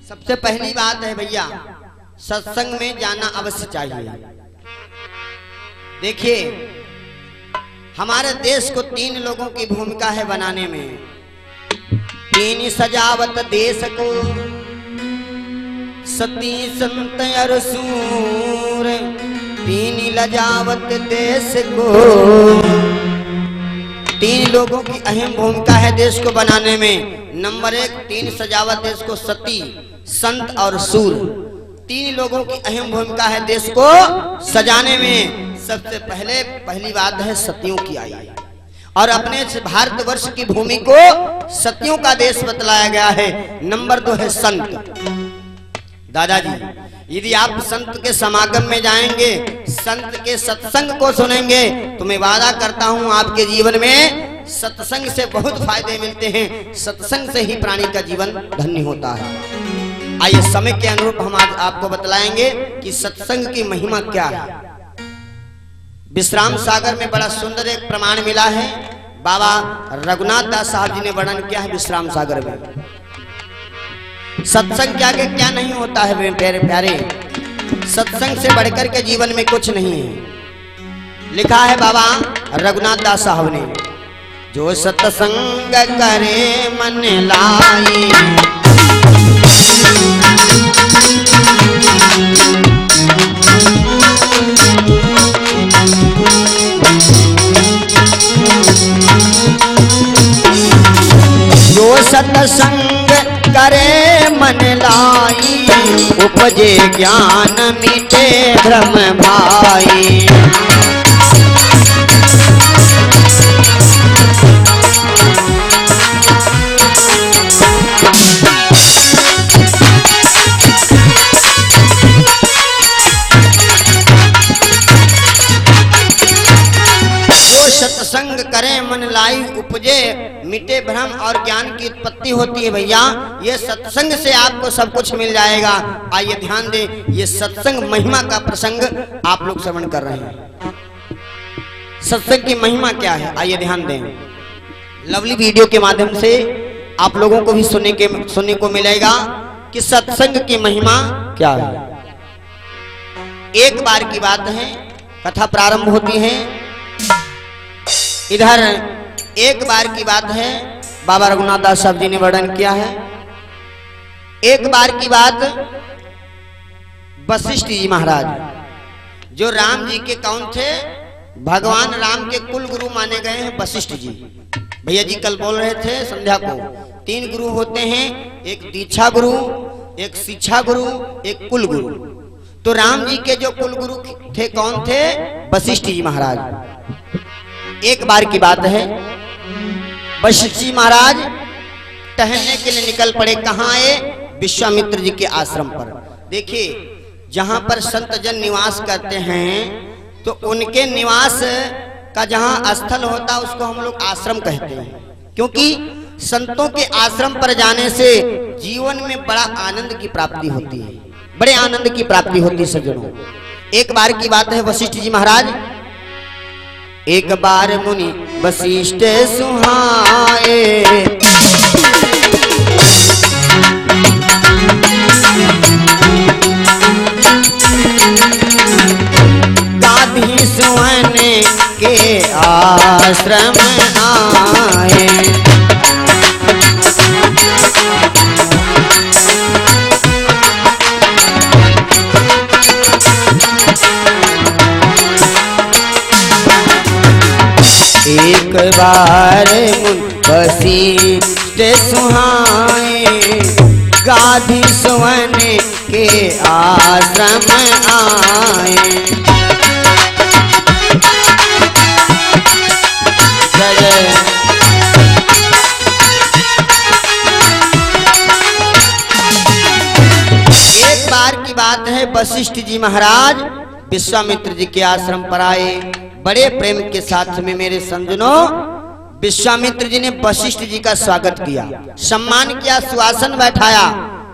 सबसे पहली बात है भैया, सत्संग में जाना अवश्य चाहिए। देखिए, हमारे देश को 3 लोगों की भूमिका है बनाने में। 3 सजावत देश को, सती संत और सूर, 3 लजावत देश को। 3 लोगों की अहम भूमिका है देश को बनाने में। नंबर 1, 3 सजावत देश को, सती संत और सूर। 3 लोगों की अहम भूमिका है देश को सजाने में। सबसे पहली बात है सतियों की आई, और अपने भारतवर्ष की भूमि को सतियों का देश बतलाया गया है। नंबर 2 है संत। दादाजी, यदि आप संत के समागम में जाएंगे, संत के सत्संग को सुनेंगे, तो मैं वादा करता हूं आपके जीवन में सत्संग से बहुत फायदे मिलते हैं। सत्संग से ही प्राणी का जीवन धन्य होता है। आइए समय के अनुरूप हम आज आपको बतलाएंगे कि सत्संग की महिमा क्या है। विश्राम सागर में बड़ा सुंदर एक प्रमाण मिला है। बाबा रघुनाथ दास साहब जी ने वर्णन किया है विश्राम सागर में। सत्संग क्या के क्या नहीं होता है मेरे प्यारे प्यारे। सत्संग से बढ़कर के जीवन में कुछ नहीं है। लिखा है बाबा रघुनाथ दास साहब ने, जो सत्संग करे मन लाई, जो सत्संग करे मन लाई, उपजे ज्ञान मिटे भ्रम भाई। सत्संग करे मन लाई, उपजे मिटे भ्रम और ज्ञान की उत्पत्ति होती है। भैया, ये सत्संग से आपको सब कुछ मिल जाएगा। आइए ध्यान दें, ये सत्संग महिमा का प्रसंग आप लोग श्रवण कर रहे हैं। सत्संग की महिमा क्या है, आइए ध्यान दें। लवली वीडियो के माध्यम से आप लोगों को भी सुनने को मिलेगा कि सत्संग की महिमा क्या है। एक बार की बात है, कथा प्रारंभ होती है। इधर एक बार की बात है, बाबा रघुनाथ दास साहब जी ने वर्णन किया है। एक बार की बात, वशिष्ठ जी महाराज, जो राम जी के कौन थे, भगवान राम के कुल गुरु माने गए हैं वशिष्ठ जी। भैया जी कल बोल रहे थे संध्या को, 3 गुरु होते हैं, एक दीक्षा गुरु, एक शिक्षा गुरु, एक कुल गुरु। तो राम जी के जो कुल गुरु थे कौन थे, वशिष्ठ जी महाराज। एक बार की बात है, वशिष्ठ जी महाराज टहलने के लिए निकल पड़े। कहाँ आए, विश्वामित्र जी के आश्रम पर। देखिए, जहां पर संत जन निवास करते हैं, तो उनके निवास का जहां स्थल होता है उसको हम लोग आश्रम कहते हैं। क्योंकि संतों के आश्रम पर जाने से जीवन में बड़ा आनंद की प्राप्ति होती है, बड़े आनंद की प्राप्ति होती है सज्जनों। एक बार की बात है, वशिष्ठ जी महाराज एक बार मुनि वशिष्ठ सुहाए, गाधी सुवन के आश्रम आए। एक बार वशिष्ठ सुहाए, गाधी सुवन के आश्रम आए। एक बार की बात है, वशिष्ठ जी महाराज विश्वामित्र जी के आश्रम पर आए। बड़े प्रेम के साथ में मेरे संजनों, विश्वामित्र जी ने वशिष्ठ जी का स्वागत किया, सम्मान किया, सुआसन बैठाया।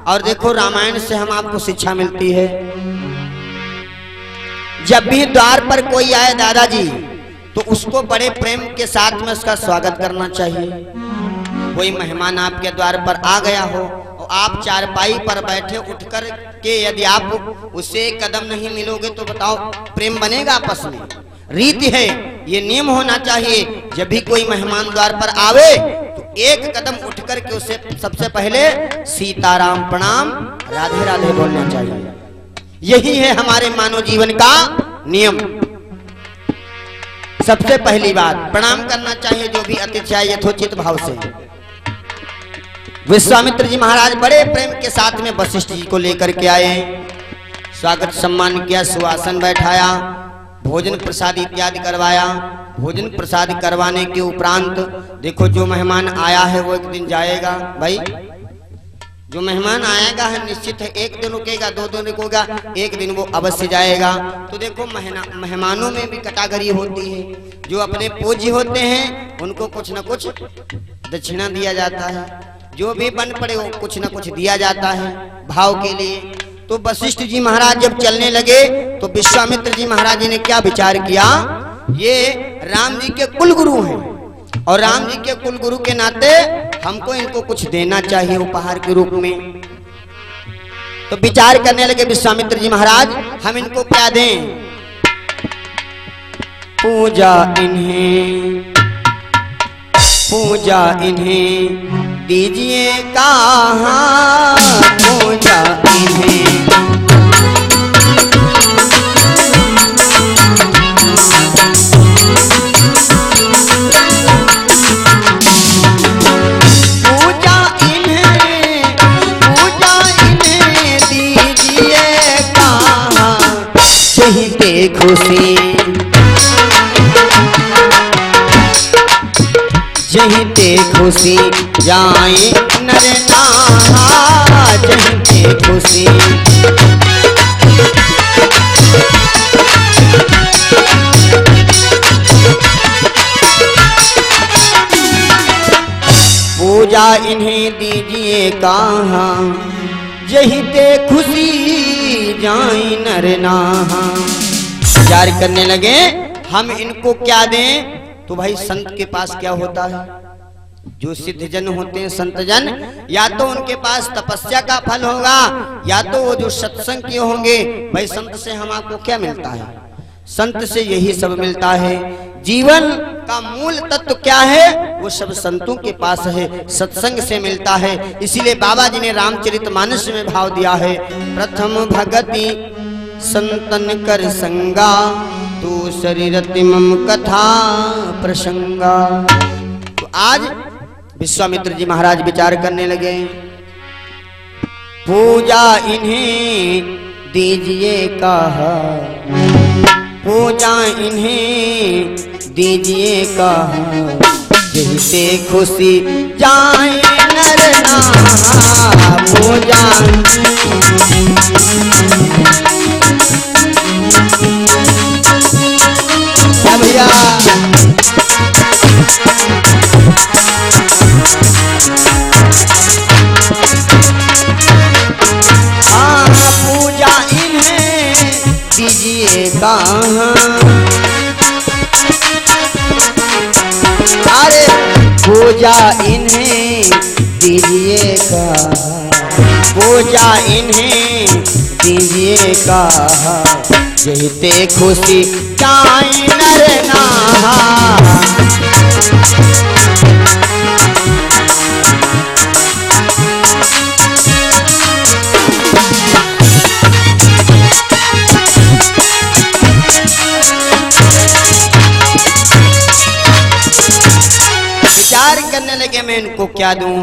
और देखो, रामायण से हम आपको शिक्षा मिलती है, जब भी द्वार पर कोई आए दादाजी, तो उसको बड़े प्रेम के साथ में उसका स्वागत करना चाहिए। कोई मेहमान आपके द्वार पर आ गया हो तो आप चारपाई पर बैठे उठकर के यदि आप उससे एक कदम नहीं मिलोगे तो बताओ प्रेम बनेगा आपस में? रीति है, ये नियम होना चाहिए। जब भी कोई मेहमान द्वार पर आवे तो एक कदम उठकर के उसे सबसे पहले सीताराम प्रणाम राधे राधे बोलना चाहिए। यही है हमारे मानव जीवन का नियम। सबसे पहली बात प्रणाम करना चाहिए, जो भी अतिथि आए यथोचित भाव से। विश्वामित्र जी महाराज बड़े प्रेम के साथ में वशिष्ठ जी को लेकर के आए, स्वागत सम्मान किया, सुआसन बैठाया, भोजन प्रसाद इत्यादि करवाया। भोजन प्रसाद करवाने के उपरांत देखो जो मेहमान आया है वो एक दिन जाएगा। भाई जो मेहमान आएगा है निश्चित है, एक दिन रुकेगा, 2 दिन रुकेगा, एक दिन वो अवश्य जाएगा। तो देखो मेहमानों में भी कैटेगरी होती है। जो अपने पूज्य होते हैं उनको कुछ न कुछ दक्षिणा दिया जाता है, जो भी बन पड़े वो कुछ न कुछ दिया जाता है भाव के लिए। तो वशिष्ठ जी महाराज जब चलने लगे तो विश्वामित्र जी महाराज जी ने क्या विचार किया, ये राम जी के कुल गुरु हैं और राम जी के कुल गुरु के नाते हमको इनको कुछ देना चाहिए उपहार के रूप में। तो विचार करने लगे विश्वामित्र जी महाराज, हम इनको क्या दें? पूजा इन्हें दीजिए कहाँ, पूजा इन्हें दीजिए कहाँ, जहीं खुशी जहीं ते खुशी जाए नर नाहा, जहीं ते खुशी। पूजा इन्हें दीजिए कहाँ, जहीं ते खुशी जाए नर नाहा। विचार करने लगे हम इनको क्या दें? तो भाई संत के पास क्या होता है, जो सिद्ध जन होते हैं संत जन, या तो उनके पास तपस्या का फल होगा या तो वो जो सत्संग किए होंगे। भाई संत से हम आपको क्या मिलता है? संत से यही सब मिलता है। जीवन का मूल तत्व क्या है वो सब संतों के पास है, सत्संग से मिलता है। इसीलिए बाबा जी ने रामचरितमानस में भाव दिया है, प्रथम भगति संतन कर संगा, दूसरी रति मम कथा प्रसंगा। तो आज विश्वामित्र जी महाराज विचार करने लगे, पूजा इन्हें दीजिए कहा, पूजा इन्हें दीजिए कहा, जैसे खुशी जाए नर नाहा। पूजा भैया पूजा इन्हें दीजिए कहाँ, अरे पूजा इन्हें दीजिए कहाँ, पूजा इन्हें दीजिए कहाँ, जहिते खुशी जाए नर नाहा। विचार करने लगे मैं इनको क्या दूं?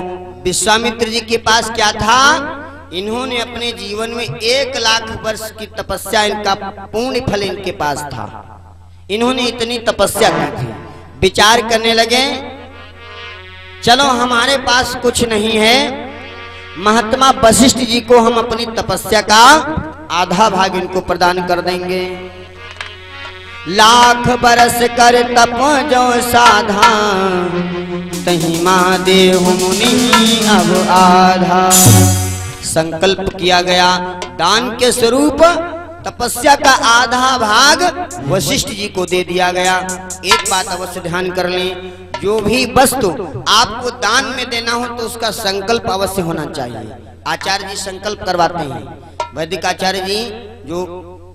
विश्वामित्र जी के पास क्या था? इन्होंने अपने जीवन में 1 लाख वर्ष की तपस्या, इनका पूर्ण फल इनके पास था। इन्होंने इतनी तपस्या की थी। विचार करने लगे चलो हमारे पास कुछ नहीं है, महात्मा वशिष्ठ जी को हम अपनी तपस्या का आधा भाग इनको प्रदान कर देंगे। लाख बरस कर तप जो साधा, तहीं महादेव मुनि अब आधा। संकल्प किया गया दान के स्वरूप तपस्या का आधा भाग वशिष्ठ जी को दे दिया गया। एक बात अवश्य ध्यान कर लें, जो भी वस्तु आपको दान में देना हो तो उसका संकल्प अवश्य होना चाहिए। आचार्य जी संकल्प करवाते हैं, वैदिक आचार्य जी जो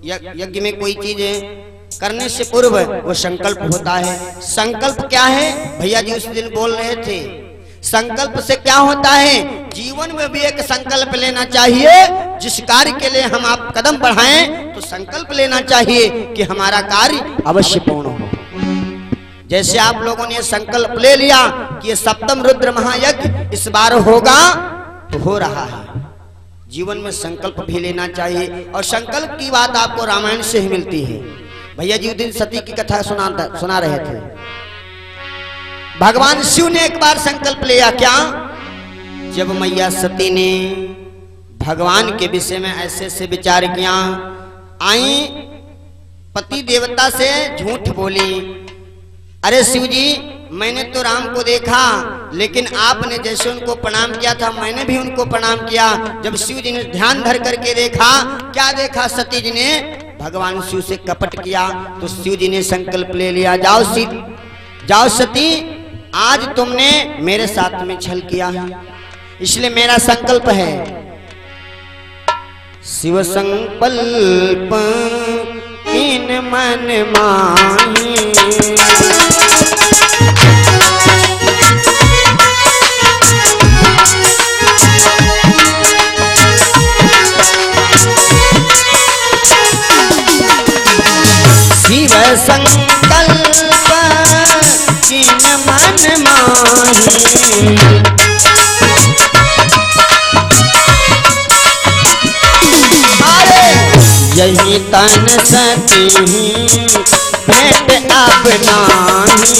यज्ञ में कोई चीज करने से पूर्व वो संकल्प होता है। संकल्प क्या है? भैया जी उस दिन बोल रहे थे, संकल्प से क्या होता है? जीवन में भी एक संकल्प लेना चाहिए। जिस कार्य के लिए हम आप कदम बढ़ाएं तो संकल्प लेना चाहिए कि हमारा कार्य अवश्य पूर्ण हो। जैसे आप लोगों ने संकल्प ले लिया कि ये सप्तम रुद्र महायज्ञ इस बार होगा, तो हो रहा है। जीवन में संकल्प भी लेना चाहिए, और संकल्प की बात आपको रामायण से ही मिलती है। भैया जी उस दिन सती की कथा सुना रहे थे। भगवान शिव ने एक बार संकल्प लिया, क्या? जब मैया सती ने भगवान के विषय में ऐसे से विचार किया, आई पति देवता से झूठ बोली, अरे शिव जी मैंने तो राम को देखा, लेकिन आपने जैसे उनको प्रणाम किया था मैंने भी उनको प्रणाम किया। जब शिव जी ने ध्यान धर करके देखा, क्या देखा? सती जी ने भगवान शिव से कपट किया। तो शिव जी ने संकल्प ले लिया, जाओ सती, आज तुमने मेरे साथ में छल किया है, इसलिए मेरा संकल्प है, शिव संकल्प इन मन माही, शिव संकल्प इन मन माही, यही तन सती भेंट अब नाही,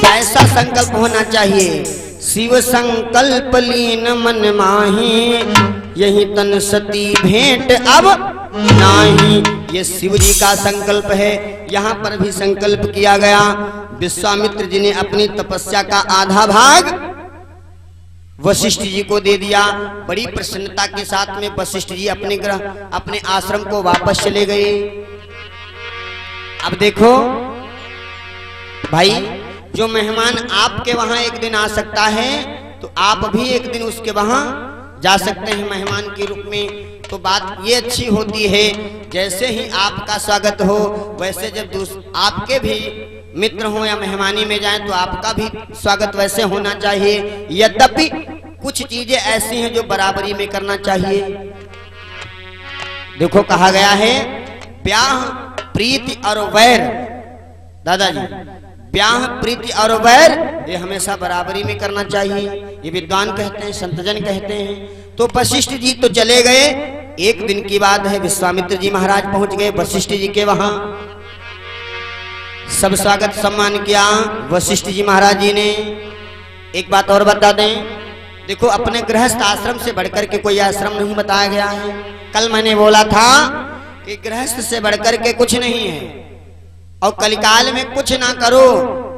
ऐसा संकल्प होना चाहिए। शिव संकल्प लीन मन माही, यही तन सती भेंट अब नाही। ये शिव जी का संकल्प है। यहाँ पर भी संकल्प किया गया। विश्वामित्र जी ने अपनी तपस्या का आधा भाग वशिष्ठ जी को दे दिया। बड़ी प्रसन्नता के साथ में वशिष्ठ जी अपने ग्रह अपने आश्रम को वापस चले गए। अब देखो भाई, जो मेहमान आपके वहां एक दिन आ सकता है तो आप भी एक दिन उसके वहां जा सकते हैं मेहमान के रूप में। तो बात ये अच्छी होती है, जैसे ही आपका स्वागत हो वैसे जब आपके भी मित्र हो या मेहमानी में जाएं तो आपका भी स्वागत वैसे होना चाहिए। यद्यपि कुछ चीजें ऐसी हैं जो बराबरी में करना चाहिए। देखो कहा गया है, ब्याह प्रीति और वैर, दादाजी ब्याह प्रीति और वैर ये हमेशा बराबरी में करना चाहिए। ये विद्वान कहते हैं, संतजन कहते हैं। तो वशिष्ठ जी तो चले गए। एक दिन की बात है, विश्वामित्र जी महाराज पहुंच गए वशिष्ठ जी के वहां। सब स्वागत सम्मान किया वशिष्ठ जी महाराज जी ने। एक बात और बता दें, देखो अपने गृहस्थ आश्रम से बढ़कर के कोई आश्रम नहीं बताया गया है। कल मैंने बोला था कि गृहस्थ से बढ़कर के कुछ नहीं है, और कलिकाल में कुछ ना करो,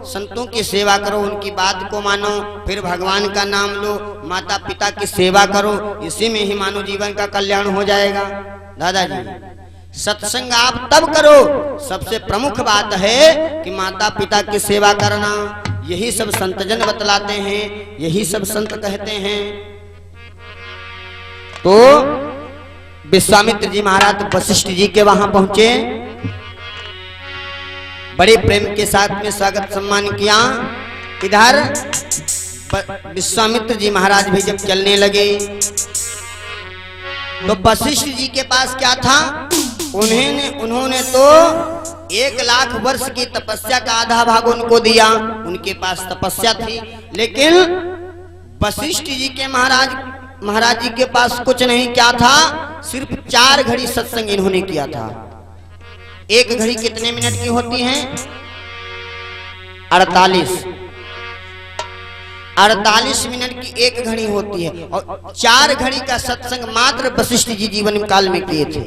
संतों की सेवा करो, उनकी बात को मानो, फिर भगवान का नाम लो, माता पिता की सेवा करो, इसी में ही मानव जीवन का कल्याण हो जाएगा। दादाजी सत्संग आप तब करो, सबसे प्रमुख बात है कि माता पिता की सेवा करना। यही सब संतजन बतलाते हैं, यही सब संत कहते हैं। तो विश्वामित्र जी महाराज वशिष्ठ जी के वहां पहुंचे, बड़े प्रेम के साथ में स्वागत सम्मान किया। इधर विश्वामित्र जी महाराज भी जब चलने लगे तो वशिष्ठ जी के पास क्या था, उन्होंने तो 1,00,000 वर्ष की तपस्या का आधा भाग उनको दिया। उनके पास तपस्या थी, लेकिन वशिष्ठ जी के महाराज जी के पास कुछ नहीं। क्या था? सिर्फ 4 घड़ी सत्संग इन्होंने किया था। एक घड़ी कितने मिनट की होती है? 48। 48 मिनट की एक घड़ी होती है और 4 घड़ी का सत्संग मात्र वशिष्ठ जी जीवन काल में किए थे।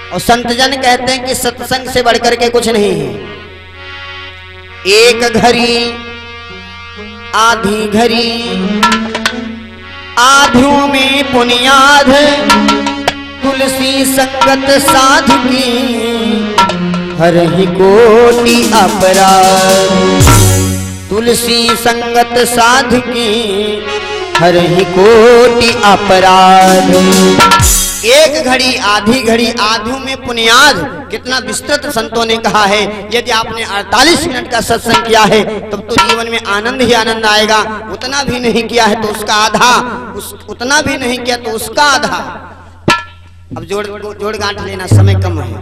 और संतजन कहते हैं कि सत्संग से बढ़कर के कुछ नहीं है। एक घड़ी आधी घड़ी आधियों में पुनियाद तुलसी संगत साधु की हर ही कोटि अपराध। तुलसी संगत साधु की हर ही कोटि अपराध। एक घड़ी आधियों में पुनियाद, कितना विस्तृत संतों ने कहा है। यदि आपने 48 मिनट का सत्संग किया है तब तो जीवन में आनंद ही आनंद आएगा। उतना भी नहीं किया है तो उसका आधा, उतना भी नहीं किया तो उसका आधा। अब जोड़ गांठ लेना, समय कम है,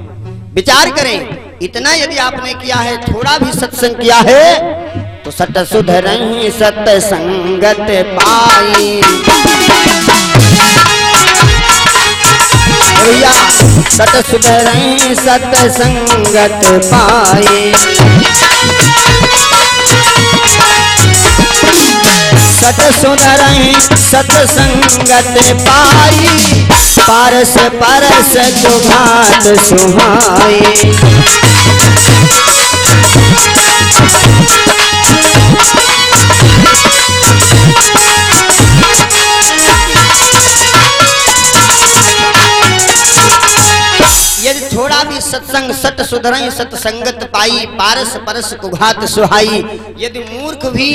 विचार करें। इतना यदि आपने किया है, थोड़ा भी सत्संग किया है तो सत सुधरहि सत्संगत पाई। भैया सत सुधरहि सत्संगत पाए। सत सुधरहि सत्संगत पाई। पारस परस को घात सुहाए। यदि थोड़ा भी सत्संग सत सुधरहि सत्संगत पाई। पारस परस को घात सुहाई। यदि मूर्ख भी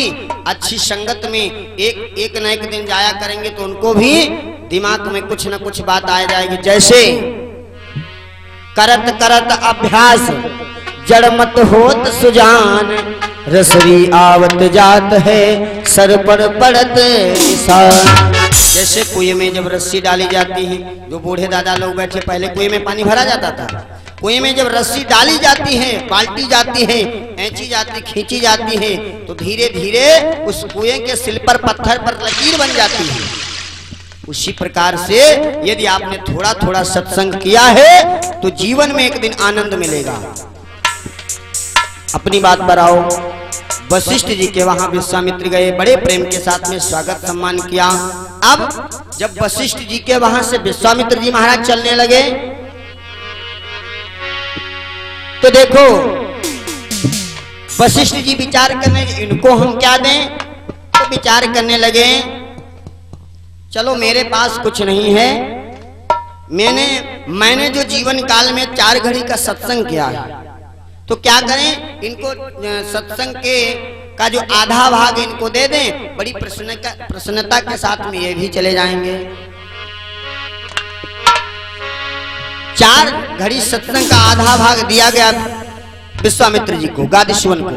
अच्छी संगत में एक न एक दिन जाया करेंगे तो उनको भी दिमाग में कुछ न कुछ बात आ जाएगी। जैसे करत करत अभ्यास जड़ मत होत सुजान। रसरी आवत जात है सर पर पड़त निशान। जैसे कुएं में जब रस्सी डाली जाती है, जो बूढ़े दादा लोग बैठे, पहले कुएं में पानी भरा जाता था। कुएं में जब रस्सी डाली जाती है, पाल्टी जाती है, ऐंची जाती, खींची जाती है तो धीरे धीरे उस कुएं के सिल पर पत्थर पर लकीर बन जाती है। उसी प्रकार से यदि आपने थोड़ा थोड़ा सत्संग किया है तो जीवन में एक दिन आनंद मिलेगा। अपनी बात पर आओ। वशिष्ठ जी के वहां विश्वामित्र गए, बड़े प्रेम के साथ में स्वागत सम्मान किया। अब जब वशिष्ठ जी के वहां से विश्वामित्र जी महाराज चलने लगे तो देखो वशिष्ठ जी विचार करने, इनको हम क्या दें? तो विचार करने लगे, चलो मेरे पास कुछ नहीं है, मैंने जो जीवन काल में 4 घड़ी का सत्संग किया है तो क्या करें? इनको सत्संग के का जो आधा भाग इनको दे दें। बड़ी प्रसन्नता के साथ में ये भी चले जाएंगे। 4 घड़ी सत्संग का आधा भाग दिया गया विश्वामित्र जी को, गादीश्वन को।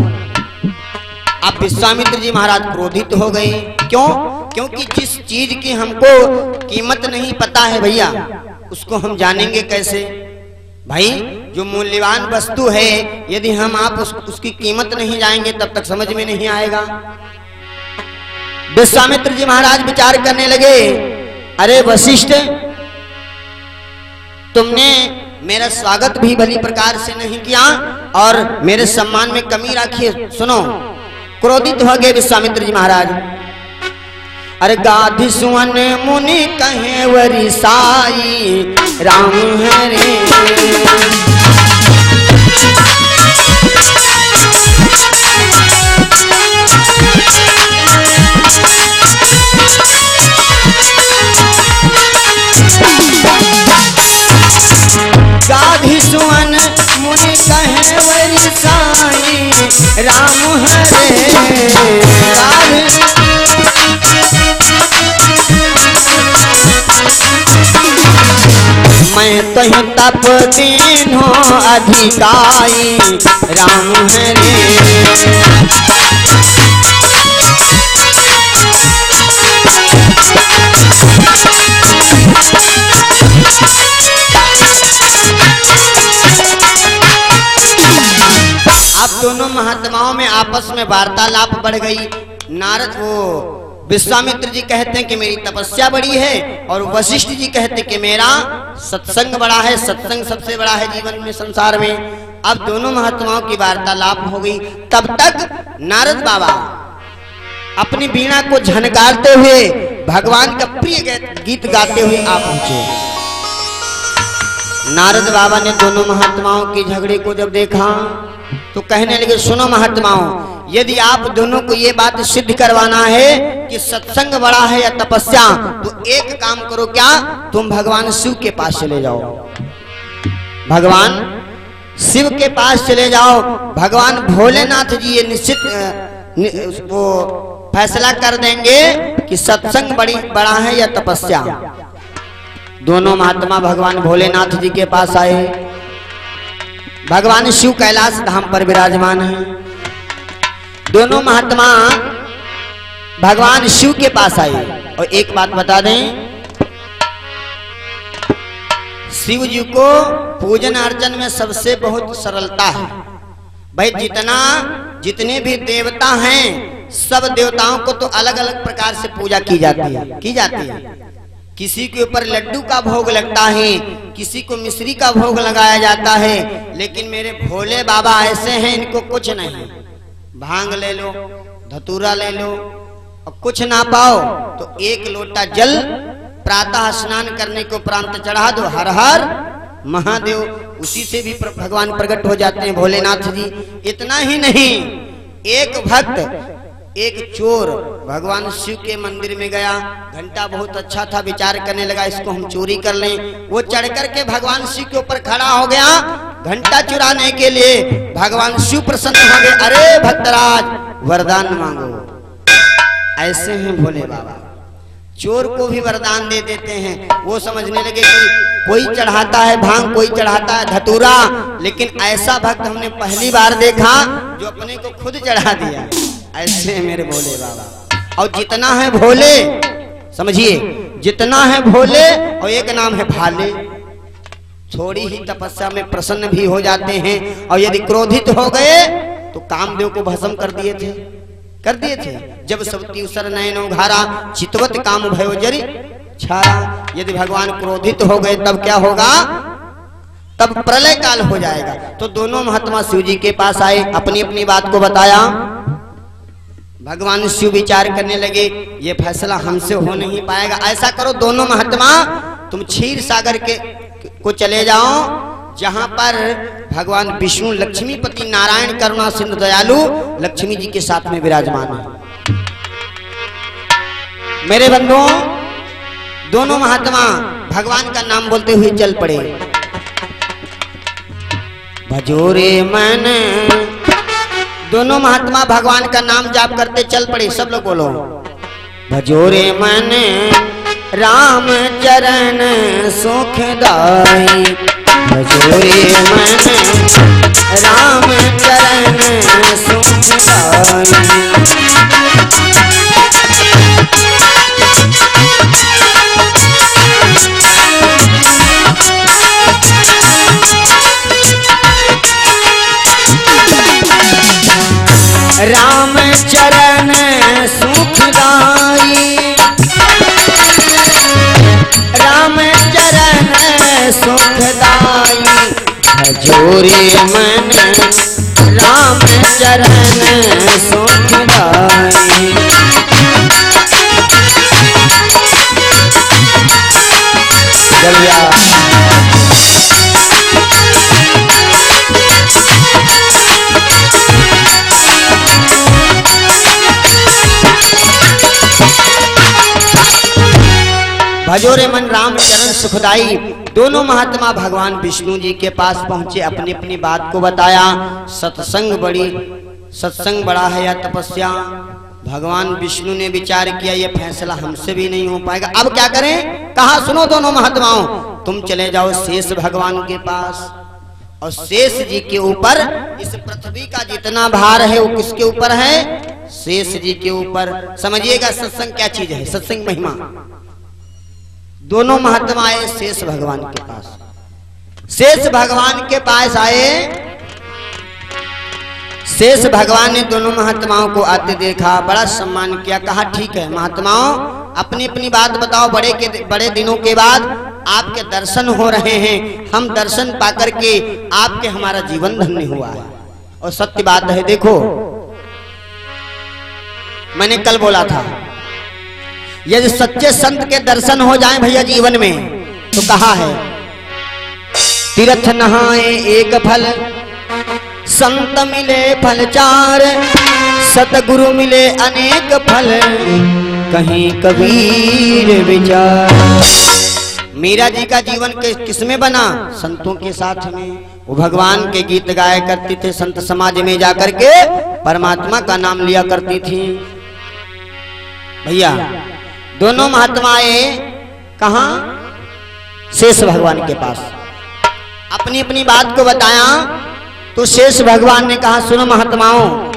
अब विश्वामित्र जी महाराज क्रोधित हो गए। क्यों? क्योंकि जिस चीज की हमको कीमत नहीं पता है भैया, उसको हम जानेंगे कैसे? भाई जो मूल्यवान वस्तु है, यदि हम आप उसकी कीमत नहीं जानेंगे तब तक समझ में नहीं आएगा। विश्वामित्र जी महाराज विचार करने लगे, अरे वशिष्ठ, तुमने मेरा स्वागत भी भली प्रकार से नहीं किया और मेरे सम्मान में कमी रखी है। सुनो, क्रोधित हो गए विश्वामित्र जी महाराज। अरे गाधी सुवन मुनि कहे वरी साई राम हरे। गाधी सुवन मुनि कहे वरी साई राम हरे। मैं तो तप दीनो अधिकाई राम हरे। अब दोनों महात्माओं में आपस में वार्तालाप बढ़ गई। नारद वो विश्वामित्र जी कहते हैं कि मेरी तपस्या बड़ी है और वशिष्ठ जी कहते हैं कि मेरा सत्संग बड़ा है। सत्संग सबसे बड़ा है जीवन में, संसार में। अब दोनों महात्माओं की वार्तालाप हो गई। तब तक नारद बाबा अपनी वीणा को झनकारते हुए भगवान का प्रिय गीत गाते हुए आ पहुंचे। नारद बाबा ने दोनों महात्माओं के झगड़े को जब देखा तो कहने लगे, सुनो महात्माओं, यदि आप दोनों को ये बात सिद्ध करवाना है कि सत्संग बड़ा है या तपस्या, तो एक काम करो, क्या तुम भगवान शिव के पास चले जाओ, भगवान शिव के पास चले जाओ। भगवान भोलेनाथ जी ये निश्चित वो फैसला कर देंगे कि सत्संग बड़ा है या तपस्या। दोनों महात्मा भगवान भोलेनाथ जी के पास आए। भगवान शिव कैलाश धाम पर विराजमान हैं। दोनों महात्मा भगवान शिव के पास आए। और एक बात बता दें, शिव जी को पूजन अर्चन में सबसे बहुत सरलता है। भाई जितने भी देवता हैं, सब देवताओं को तो अलग अलग प्रकार से पूजा की जाती है। किसी के ऊपर लड्डू का भोग लगता है, किसी को मिश्री का भोग लगाया जाता है, लेकिन मेरे भोले बाबा ऐसे हैं, इनको कुछ नहीं, भांग ले लो, धतूरा ले लो, और कुछ ना पाओ तो एक लोटा जल प्रातः स्नान करने को उपरांत चढ़ा दो, हर हर महादेव, उसी से भी भगवान प्रकट हो जाते हैं भोलेनाथ जी। इतना ही नहीं, एक भक्त, एक चोर भगवान शिव के मंदिर में गया, घंटा बहुत अच्छा था, विचार करने लगा इसको हम चोरी कर लें। वो चढ़ करके भगवान शिव के ऊपर खड़ा हो गया घंटा चुराने के लिए। भगवान शिव प्रसन्न हो गए, अरे भक्तराज वरदान मांगो। ऐसे हैं भोले बाबा, चोर को भी वरदान दे देते हैं। वो समझने लगे कि कोई चढ़ाता है भांग, कोई चढ़ाता है धतूरा, लेकिन ऐसा भक्त हमने पहली बार देखा जो अपने को खुद चढ़ा दिया। ऐसे है मेरे भोले बाबा। और जितना है भोले, समझिए, जितना है भोले और एक नाम है भाले, थोड़ी ही तपस्या में प्रसन्न भी हो जाते हैं। और यदि क्रोधित हो गए तो कामदेव को भस्म कर दिए थे। जब सबती उसर नयनो घारा, चितवत काम भयो जरी छारा। यदि भगवान क्रोधित हो गए तब क्या होगा? तब प्रलय काल हो जाएगा। तो दोनों महात्मा शिव जी के पास आए, अपनी अपनी बात को बताया। भगवान शिव विचार करने लगे, ये फैसला हमसे हो नहीं पाएगा। ऐसा करो दोनों महात्मा, तुम क्षीर सागर को चले जाओ, जहां पर भगवान विष्णु लक्ष्मीपति नारायण करुणा सिंधु दयालु लक्ष्मी जी के साथ में विराजमान है। मेरे बंधुओं, दोनों महात्मा भगवान का नाम बोलते हुए चल पड़े। भजोरे मन, दोनों महात्मा भगवान का नाम जाप करते चल पड़े। सब लोग बोलो, भजोरे मन राम चरण सुखदाई, भजोरे मन राम चरण सुखदाई। राम चरण सुखदाई, राम चरण सुखदाई, भजोरे मन राम चरण सुखदाई। भजोरे मन राम चरण सुखदाई। दोनों महात्मा भगवान विष्णु जी के पास पहुंचे, अपनी अपनी बात को बताया। सत्संग बड़ा है या तपस्या? भगवान विष्णु ने विचार किया, ये फैसला हमसे भी नहीं हो पाएगा। अब क्या करें? कहा, सुनो दोनों महात्माओं, तुम चले जाओ शेष भगवान के पास, और शेष जी के ऊपर, इस पृथ्वी का जितना भार है वो किसके ऊपर है? शेष जी के ऊपर। समझिएगा सत्संग क्या चीज है, सत्संग महिमा। दोनों महात्मा आए शेष भगवान के पास। शेष भगवान के पास आए, शेष भगवान ने दोनों महात्माओं को आते देखा, बड़ा सम्मान किया। कहा, ठीक है महात्माओं, अपनी अपनी बात बताओ। बड़े दिनों के बाद आपके दर्शन हो रहे हैं, हम दर्शन पाकर के आपके हमारा जीवन धन्य हुआ है। और सत्य बात है, देखो मैंने कल बोला था, यदि सच्चे संत के दर्शन हो जाएं भैया जीवन में, तो कहा है तीर्थ नहाए एक फल, संत मिले फल चार, सतगुरु मिले अनेक फल, कहीं कबीर विचार। मीरा जी का जीवन किसमें बना? संतों के साथ में। वो भगवान के गीत गाया करती थे, संत समाज में जाकर के परमात्मा का नाम लिया करती थी। भैया दोनों महात्माएं कहां? शेष भगवान के पास अपनी अपनी बात को बताया, तो शेष भगवान ने कहा सुनो महात्माओं,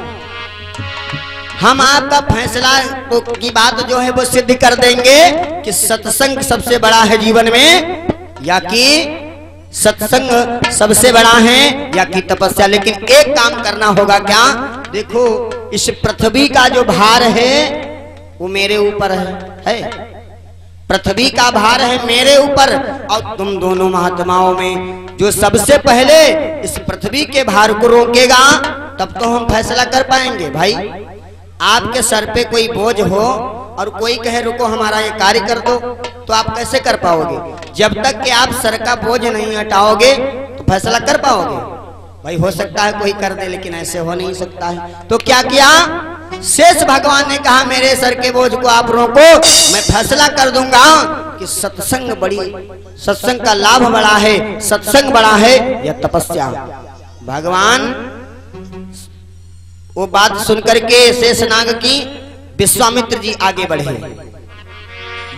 हम आपका फैसला तो की बात जो है वो सिद्ध कर देंगे कि सत्संग सबसे बड़ा है जीवन में, या कि सत्संग सबसे बड़ा है, या कि तपस्या। लेकिन एक काम करना होगा। क्या? देखो इस पृथ्वी का जो भार है वो मेरे ऊपर है। पृथ्वी का भार है मेरे ऊपर, और तुम दोनों महात्माओं में जो सबसे पहले इस पृथ्वी के भार को रोकेगा, तब तो हम फैसला कर पाएंगे। भाई आपके सर पे कोई बोझ हो और कोई कहे रुको हमारा ये कार्य कर दो, तो आप कैसे कर पाओगे? जब तक कि आप सर का बोझ नहीं हटाओगे तो फैसला कर पाओगे? भाई हो सकता है कोई कर दे, लेकिन ऐसे हो नहीं सकता है। तो क्या किया? शेष भगवान ने कहा मेरे सर के बोझ को आप रोको, मैं फैसला कर दूंगा कि सत्संग का लाभ बड़ा है, सत्संग बड़ा है या तपस्या। भगवान वो बात सुनकर के शेषनाग की विश्वामित्र जी आगे बढ़े।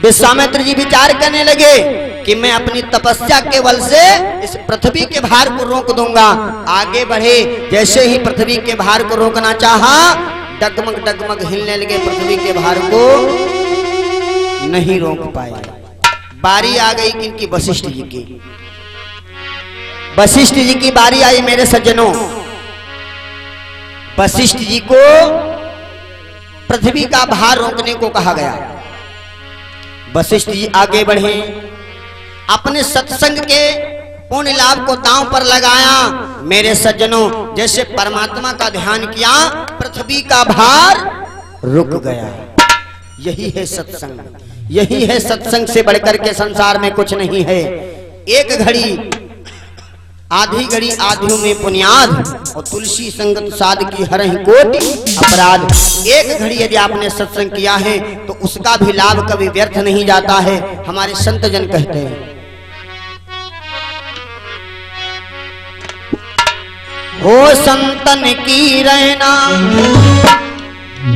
विश्वामित्र जी विचार करने लगे कि मैं अपनी तपस्या के बल से इस पृथ्वी के भार को रोक दूंगा। आगे बढ़े, जैसे ही पृथ्वी के भार को रोकना चाहा, डगमग डगमग हिलने लगे। पृथ्वी के भार को नहीं रोक पाए। बारी आ गई किनकी? वशिष्ठ जी की। वशिष्ठ जी की बारी आई मेरे सज्जनों। वशिष्ठ जी को पृथ्वी का भार रोकने को कहा गया। वशिष्ठ जी आगे बढ़े, अपने सत्संग के पुण्य लाभ को दांव पर लगाया। मेरे सज्जनों, जैसे परमात्मा का ध्यान किया, पृथ्वी का भार रुक गया। यही है सत्संग, यही है सत्संग से बढ़कर के संसार में कुछ नहीं है। एक घड़ी आधी घड़ी आधियों में पुनियाद, और तुलसी संगत साध की हरहि कोटि अपराध। एक घड़ी यदि आपने सत्संग किया है तो उसका भी लाभ कभी व्यर्थ नहीं जाता है। हमारे संत जन कहते हैं, हो संतन की रहना,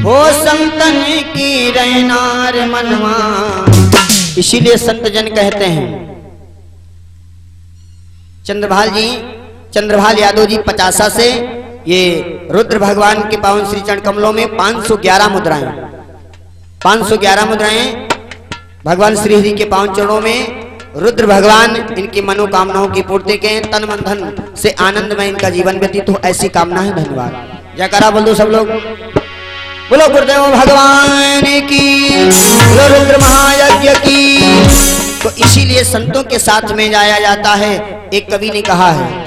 हो संतन की रहना रे मनवा। इसीलिए संत जन कहते हैं, चंद्रभाल यादव जी 50 से ये रुद्र भगवान के पावन श्री चरण कमलों में 511 मुद्राएं, 511 मुद्राएं भगवान श्री हरि के पावन चरणों में रुद्र भगवान इनकी मनोकामनाओं की पूर्ति के, तन मन धन से आनंद में इनका जीवन व्यतीत हो, ऐसी कामना है। धन्यवाद। जयकारा बोल दो सब लोग। बोलो गुरुदेव भगवान की, बोलो रुद्र महायज्ञ की। तो इसीलिए संतों के साथ में जाया जाता है। एक कवि ने कहा है,